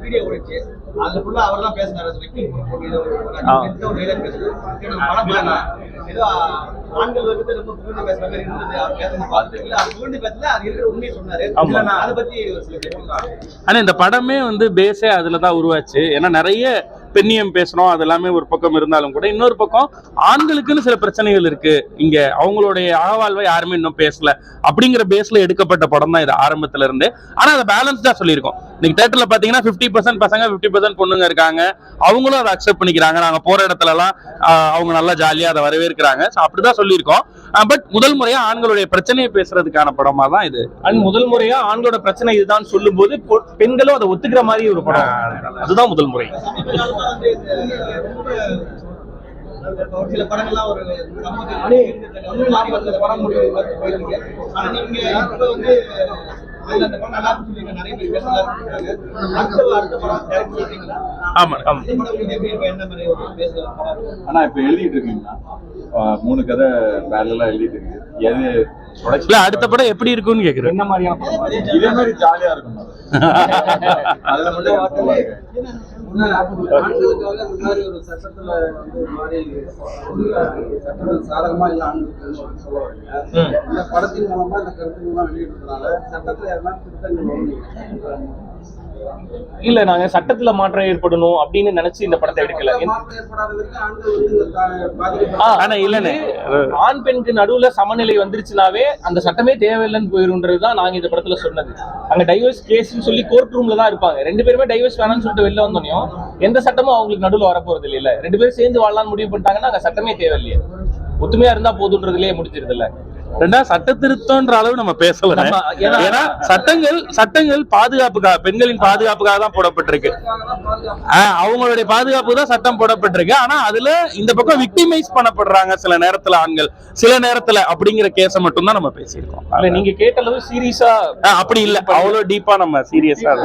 Video ஓடிச்சு. அதுல ஃபுல்லா அவர் தான் பேசினாரு. ஏதோ ஆண்கள் வந்து ரொம்ப புகழ்ந்து பேசுற மாதிரி இருந்தது. அவர் பேசுறது பார்த்துட்டு அவர் புகழ்ந்து பேசல, அது இருக்கிற உண்மையை சொன்னாரு. அதை பத்தி ஆனா இந்த படமே வந்து பேஸே அதுலதான் உருவாச்சு. ஏன்னா நிறைய பெண்ணியம் பேசணும், அது எல்லாமே ஒரு பக்கம் இருந்தாலும் கூட இன்னொரு பக்கம் ஆண்களுக்குன்னு சில பிரச்சனைகள் இருக்கு. இங்க அவங்களுடைய அகவாழ்வை யாருமே இன்னும் பேசல அப்படிங்கிற பேஸ்ல எடுக்கப்பட்ட படம் தான் இது ஆரம்பத்துல இருந்து. ஆனா அதை பேலன்ஸ்டா சொல்லியிருக்கோம். இன்னைக்கு தியேட்டர்ல பாத்தீங்கன்னா 50% பசங்க 50% பொண்ணுங்க இருக்காங்க. அவங்களும் அதை அக்செப்ட் பண்ணிக்கிறாங்க. நாங்க போற இடத்துல எல்லாம் அவங்க நல்லா ஜாலியா அதை வரவேற்கிறாங்க. அப்படிதான் சொல்லியிருக்கோம். பட் முதல் முறையா ஆண்களுடைய பிரச்சனையை பேசுறதுக்கான படமா தான் இது. அண்ட் முதல் முறையா ஆண்களோட பிரச்சனை இதுதான் சொல்லும் போது பெண்களும் அதை ஒத்துக்கிற மாதிரி ஒரு படம். அதுதான் முதல் முறை. சில படங்கள்லாம் ஒரு மாறி வந்த படம் போயிருக்கு. ஆனா நீங்க இப்ப வந்து அந்த படம் நல்லா சொல்லிருக்க நிறைய பேர் பேசலாம். அடுத்த படம் டைரக்ட் பண்றீங்களா? ஆமா ஆமா. இந்த படம் எப்படி என்ன மாதிரி ஒரு பேசலாம்? ஆனா இப்ப எழுதிட்டு இருக்கீங்களா? 3 கதை பேரலா எழுதிட்டு இருக்கு. எது இல்ல அடுத்த படம் எப்படி இருக்குன்னு கேக்குறேன். என்ன மாதிரியான படம்? இதே மாதிரி ஜாலியா இருக்கும். அதுல மட்டும் ஆண்களுக்காக முன்னாடி ஒரு சட்டத்துல வந்து மாதிரி சட்டத்தில் சாதகமா இல்ல ஆண்களுக்கு சொல்ல வரீங்க. இந்த படத்தின் மூலமா இந்த கருத்துக்கள்லாம் வெளியிட்டதுனால சட்டத்துல யாருன்னா திருத்தங்கள் இல்ல நாங்க சட்டத்துல மாற்றம் ஏற்படணும் அப்படின்னு நினைச்சு இந்த படத்தை எடுக்கல. ஆனா இல்லன்னு ஆண் பெண்ணுக்கு நடுவுல சமநிலை வந்துருச்சுனாவே அந்த சட்டமே தேவையில்லைன்னு போயிருன்றதுதான் நாங்க இந்த படத்துல சொன்னது. அங்க டைவர்ஸ் கேஸ்ன்னு சொல்லி கோர்ட் ரூம்ல தான் இருப்பாங்க. 2 பேருமே டைவர்ஸ் வேணாம்னு சொல்லிட்டு வெளில வந்தோம். எந்த சட்டமும் அவங்களுக்கு நடுவுல வரப்போறது இல்ல. 2 பேரும் சேர்ந்து வாழலாம்னு முடிவு பண்ணிட்டாங்கன்னா அங்க சட்டமே தேவையில்லையே. ஒத்துமையா இருந்தா போதுன்றதுலயே முடிச்சிருது இல்ல. ரெண்டா சட்ட திருத்தம்ன்ற அளவு நம்ம பேசல. ஏன்னா சட்டங்கள் பாதுகாப்புக்காக, பெண்களின் பாதுகாப்புக்காக தான் போடப்பட்டிருக்கு. அவங்களுடைய பாதுகாப்பு தான் சட்டம் போடப்பட்டிருக்கு. ஆனா அதுல இந்த பக்கம் விக்டிமைஸ் பண்ணப்படுறாங்க சில நேரத்துல ஆண்கள், சில நேரத்துல அப்படிங்கிற கேஸ மட்டும் தான் நம்ம பேசியிருக்கோம். நீங்க கேட்ட அளவு சீரியஸா அப்படி இல்ல, அவ்வளவு டீப்பா நம்ம சீரியஸா